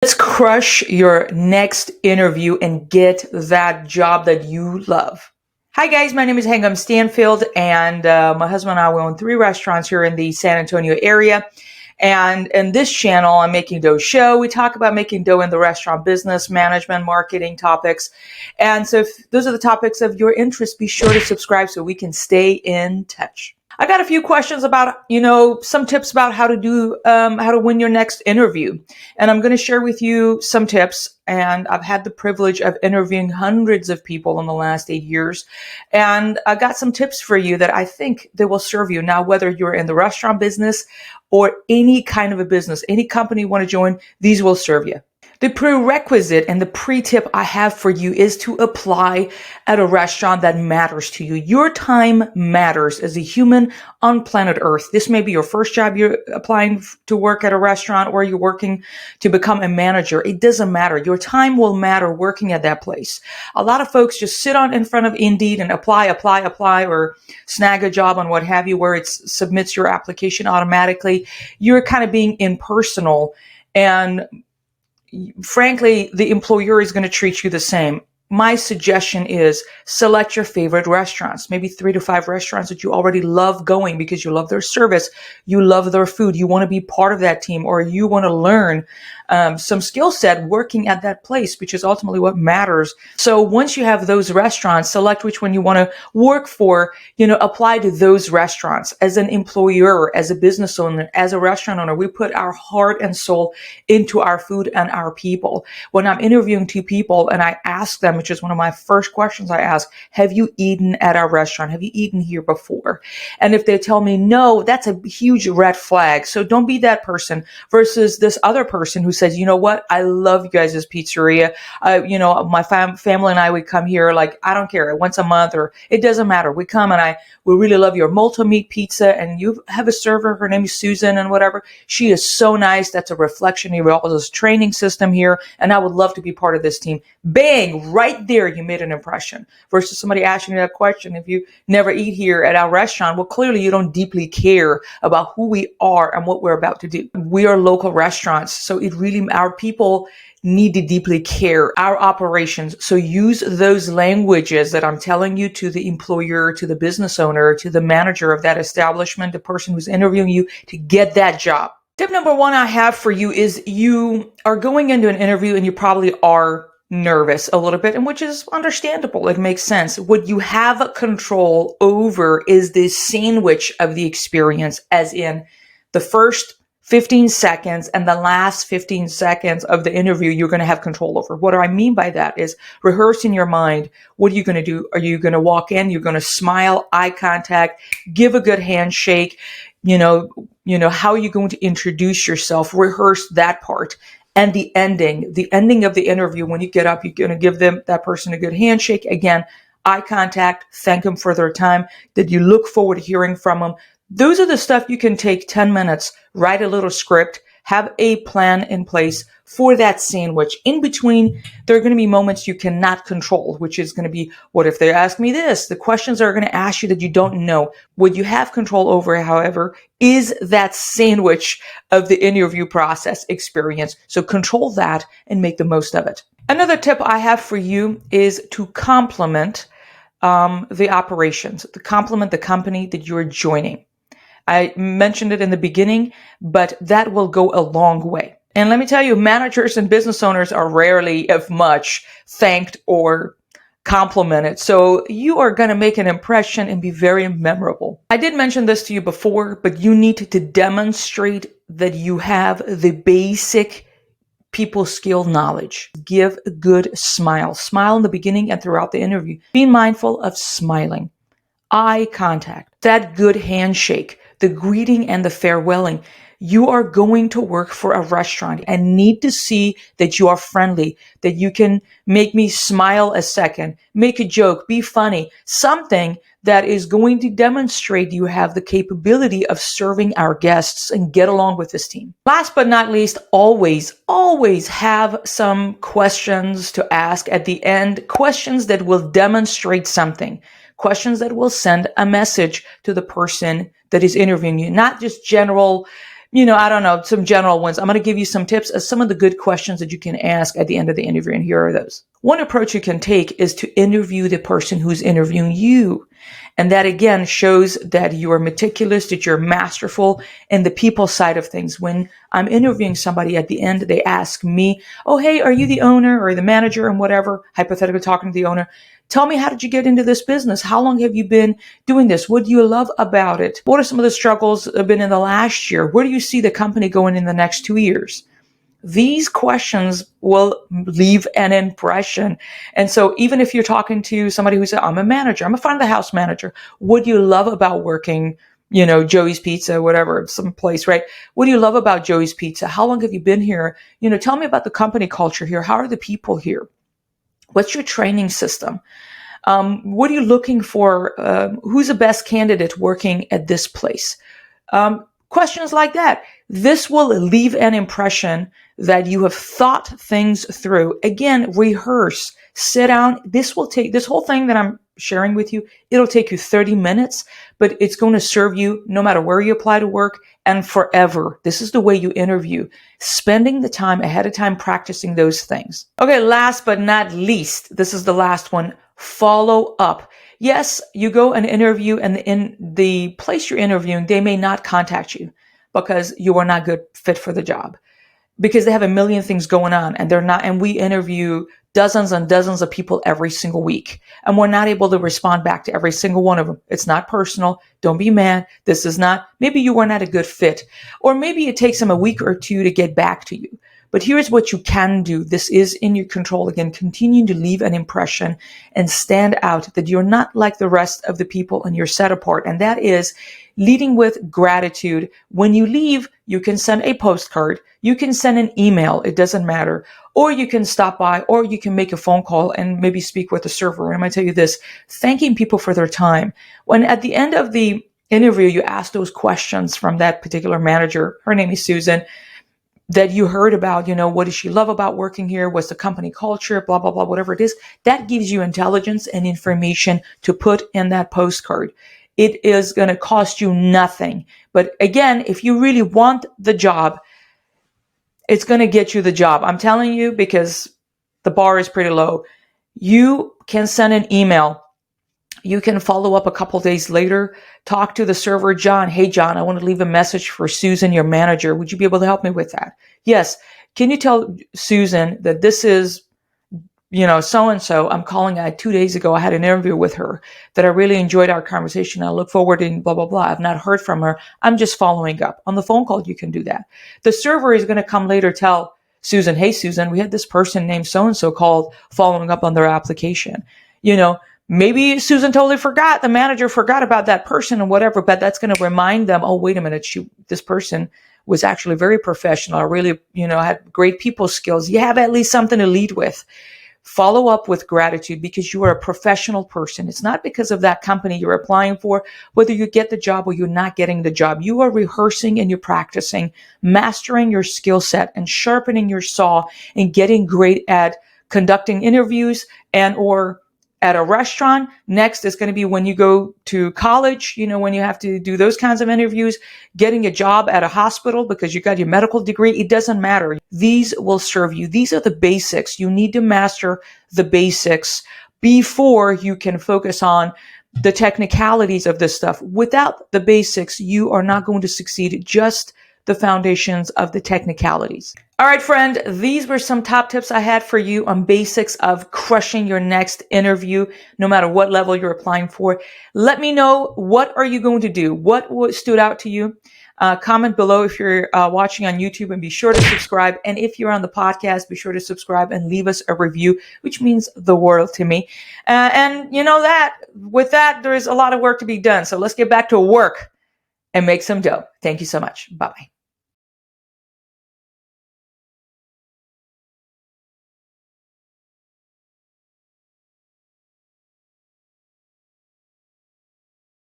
Let's crush your next interview and get that job that you love. Hi guys, my name is Hangam Stanfield, and my husband and I own 3 restaurants here in the San Antonio area. And in this channel, on Making Dough Show, we talk about making dough in the restaurant business, management, marketing topics. And so if those are the topics of your interest, be sure to subscribe so we can stay in touch. I got a few questions about, some tips about how to win your next interview. And I'm going to share with you some tips. And I've had the privilege of interviewing hundreds of people in the last 8 years. And I got some tips for you that I think they will serve you. Now, whether you're in the restaurant business or any kind of a business, any company you want to join, these will serve you. The prerequisite and the pre-tip I have for you is to apply at a restaurant that matters to you. Your time matters as a human on planet Earth. This may be your first job you're applying to work at a restaurant, or you're working to become a manager. It doesn't matter. Your time will matter working at that place. A lot of folks just sit in front of Indeed and apply, or snag a job on what have you, where it submits your application automatically. You're kind of being impersonal, and frankly, the employer is going to treat you the same. My suggestion is select your favorite restaurants, maybe 3 to 5 restaurants that you already love going because you love their service, you love their food, you want to be part of that team, or you want to learn some skill set working at that place, which is ultimately what matters. So once you have those restaurants, select which one you want to work for, apply to those restaurants. As an employer, as a business owner, as a restaurant owner, we put our heart and soul into our food and our people. When I'm interviewing 2 people and I ask them, which is one of my first questions I ask, have you eaten at our restaurant? Have you eaten here before? And if they tell me no, that's a huge red flag. So don't be that person versus this other person who says, you know what? I love you guys' pizzeria. My family and I would come here, I don't care, once a month, or it doesn't matter. We come and we really love your multi-meat pizza, and you have a server, her name is Susan and whatever. She is so nice. That's a reflection of all this training system here, and I would love to be part of this team. Bang, right there, you made an impression. Versus somebody asking you that question, if you never eat here at our restaurant, well, clearly you don't deeply care about who we are and what we're about to do. We are local restaurants, so our people need to deeply care our operations. So use those languages that I'm telling you to the employer, to the business owner, to the manager of that establishment, the person who's interviewing you, to get that job. Tip number 1 I have for you is you are going into an interview and you probably are nervous a little bit, and which is understandable. It makes sense. What you have control over is the sandwich of the experience, as in the first 15 seconds and the last 15 seconds of the interview you're going to have control over. What I mean by that is rehearse in your mind. What are you going to do? Are you going to walk in? You're going to smile, eye contact, give a good handshake. How are you going to introduce yourself? Rehearse that part. And the ending of the interview, when you get up, you're going to give that person a good handshake. Again, eye contact, thank them for their time, that you look forward to hearing from them. Those are the stuff you can take 10 minutes, write a little script, have a plan in place for that sandwich. In between, there are going to be moments you cannot control, which is going to be, what if they ask me this? The questions are going to ask you that you don't know. What you have control over, however, is that sandwich of the interview process experience. So control that and make the most of it. Another tip I have for you is to complement the operations, to complement the company that you're joining. I mentioned it in the beginning, but that will go a long way. And let me tell you, managers and business owners are rarely, if much, thanked or complimented. So you are going to make an impression and be very memorable. I did mention this to you before, but you need to demonstrate that you have the basic people skill knowledge. Give a good smile. Smile in the beginning and throughout the interview. Be mindful of smiling. Eye contact. That good handshake. The greeting and the farewelling. You are going to work for a restaurant and need to see that you are friendly, that you can make me smile a second, make a joke, be funny, something that is going to demonstrate you have the capability of serving our guests and get along with this team. Last but not least, always have some questions to ask at the end, questions that will demonstrate something. Questions that will send a message to the person that is interviewing you, not just general I don't know, some general ones. I'm going to give you some tips as some of the good questions that you can ask at the end of the interview. And here are those. One approach you can take is to interview the person who's interviewing you. And that again shows that you are meticulous, that you're masterful in the people side of things. When I'm interviewing somebody at the end, they ask me, oh, hey, are you the owner or the manager and whatever, hypothetically talking to the owner. Tell me, how did you get into this business? How long have you been doing this? What do you love about it? What are some of the struggles that have been in the last year? Where do you see the company going in the next 2 years? These questions will leave an impression. And so even if you're talking to somebody who said, I'm a manager, I'm a front of the house manager, what do you love about working, Joey's Pizza, whatever, some place, right? What do you love about Joey's Pizza? How long have you been here? Tell me about the company culture here. How are the people here? What's your training system? What are you looking for? Who's the best candidate working at this place? Questions like that. This will leave an impression that you have thought things through. Again, rehearse, sit down. This whole thing that I'm sharing with you, it'll take you 30 minutes, but it's going to serve you no matter where you apply to work and forever. This is the way you interview, spending the time ahead of time practicing those things. Okay, last but not least, this is the last one, follow up. Yes, you go and interview, and in the place you're interviewing, they may not contact you because you are not good fit for the job, because they have a million things going on and they're not, and we interview dozens and dozens of people every single week, and we're not able to respond back to every single one of them. It's not personal. Don't be mad. This is not, maybe you were not a good fit, or maybe it takes them a week or two to get back to you. But here's what you can do. This is in your control. Again, continue to leave an impression and stand out, that you're not like the rest of the people and you're set apart. And that is leading with gratitude. When you leave, you can send a postcard. You can send an email. It doesn't matter. Or you can stop by, or you can make a phone call and maybe speak with the server. And I'm going to tell you this, thanking people for their time. When at the end of the interview, you ask those questions from that particular manager, her name is Susan, that you heard about, what does she love about working here? What's the company culture? Blah, blah, blah, whatever it is. That gives you intelligence and information to put in that postcard. It is going to cost you nothing. But again, if you really want the job, it's going to get you the job. I'm telling you, because the bar is pretty low. You can send an email. You can follow up a couple days later, talk to the server, John. Hey, John, I want to leave a message for Susan, your manager. Would you be able to help me with that? Yes. Can you tell Susan that this is, so-and-so I'm calling 2 days ago. I had an interview with her that I really enjoyed our conversation. I look forward to blah, blah, blah. I've not heard from her. I'm just following up. On the phone call, you can do that. The server is going to come later, tell Susan, hey, Susan, we had this person named so-and-so called following up on their application. Maybe Susan totally forgot, the manager forgot about that person and whatever, but that's going to remind them, oh, wait a minute, this person was actually very professional, really, had great people skills. You have at least something to lead with. Follow up with gratitude, because you are a professional person. It's not because of that company you're applying for, whether you get the job or you're not getting the job. You are rehearsing and you're practicing, mastering your skill set and sharpening your saw and getting great at conducting interviews and or at a restaurant. Next is going to be when you go to college, when you have to do those kinds of interviews, getting a job at a hospital because you got your medical degree. It doesn't matter. These will serve you. These are the basics. You need to master the basics before you can focus on the technicalities of this stuff. Without the basics, you are not going to succeed. Just the foundations of the technicalities. All right, friend, these were some top tips I had for you on basics of crushing your next interview, no matter what level you're applying for. Let me know, what are you going to do? What stood out to you? Comment below if you're watching on YouTube, and be sure to subscribe. And if you're on the podcast, be sure to subscribe and leave us a review, which means the world to me. And with that, there is a lot of work to be done. So let's get back to work and make some dough. Thank you so much. Bye-bye.